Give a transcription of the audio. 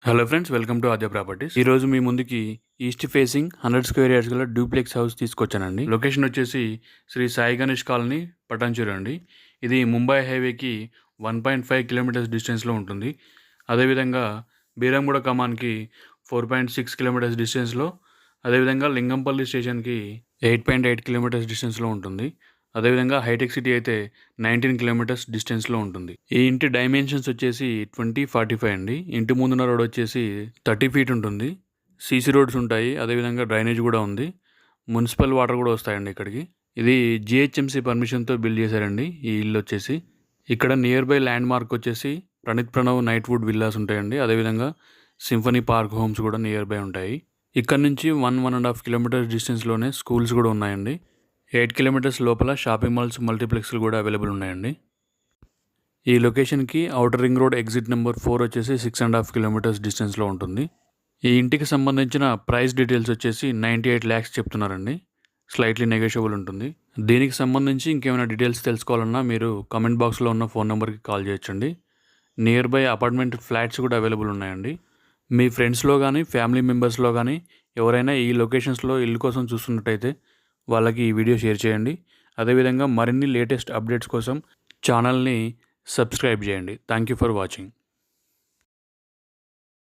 Hello friends, welcome to Aadya properties. ఈ రోజు మీ ముందుకి ఈస్ట్ ఫేసింగ్ 100 స్క్వేర్ యార్డ్స్ గల డూప్లెక్స్ హౌస్ తీసుకొచ్చానండి. లొకేషన్ వచ్చేసి శ్రీ సాయి గణేష్ కాలనీ, పటాన్చెరు అండి. ఇది ముంబై హైవేకి 1.5 కిలోమీటర్స్ డిస్టెన్స్లో ఉంటుంది. అదేవిధంగా బీరంగూడ కమాన్కి 4.6 కిలోమీటర్స్ డిస్టెన్స్లో, అదేవిధంగా లింగంపల్లి స్టేషన్కి 8.8 కిలోమీటర్స్ డిస్టెన్స్లో ఉంటుంది. అదేవిధంగా హైటెక్ సిటీ అయితే 19 కిలోమీటర్స్ డిస్టెన్స్లో ఉంటుంది. ఈ ఇంటి డైమెన్షన్స్ వచ్చేసి 20-45 అండి. ఇంటి ముందున్న రోడ్ వచ్చేసి 30 ఫీట్ ఉంటుంది. సీసీ రోడ్స్ ఉంటాయి, అదేవిధంగా డ్రైనేజ్ కూడా ఉంది. మున్సిపల్ వాటర్ కూడా వస్తాయండి ఇక్కడికి. ఇది జిహెచ్ఎంసీ పర్మిషన్తో బిల్డ్ చేశారండి ఈ ఇల్లు వచ్చేసి. ఇక్కడ నియర్ బై ల్యాండ్ మార్క్ వచ్చేసి Praneeth Pranav night wood villas ఉంటాయండి. అదేవిధంగా సింఫనీ పార్క్ హోమ్స్ కూడా నియర్ బై ఉంటాయి. ఇక్కడ నుంచి 1.5 కిలోమీటర్స్ డిస్టెన్స్లోనే స్కూల్స్ కూడా ఉన్నాయండి. 8 కిలోమీటర్స్ లోపల షాపింగ్ మాల్స్, మల్టీప్లెక్స్లు కూడా అవైలబుల్ ఉన్నాయండి. ఈ లొకేషన్కి outer ring road exit number 4 వచ్చేసి 6.5 కిలోమీటర్స్ డిస్టెన్స్లో ఉంటుంది. ఈ ఇంటికి సంబంధించిన ప్రైస్ డీటెయిల్స్ వచ్చేసి 98 lakhs చెప్తున్నారండి. స్లైట్లీ నెగోషియబుల్ ఉంటుంది. దీనికి సంబంధించి ఇంకేమైనా డీటెయిల్స్ తెలుసుకోవాలన్నా మీరు కామెంట్ బాక్స్లో ఉన్న ఫోన్ నెంబర్కి కాల్ చేయొచ్చండి. నియర్ బై అపార్ట్మెంట్ ఫ్లాట్స్ కూడా అవైలబుల్ ఉన్నాయండి. మీ ఫ్రెండ్స్లో కానీ ఫ్యామిలీ మెంబర్స్లో కానీ ఎవరైనా ఈ లొకేషన్స్లో ఇల్లు కోసం చూస్తున్నట్టయితే వాళ్ళకి ఈ వీడియో షేర్ చేయండి. అదేవిధంగా మరిన్ని లేటెస్ట్ అప్డేట్స్ కోసం ఛానల్ని సబ్స్క్రైబ్ చేయండి. Thank you for watching.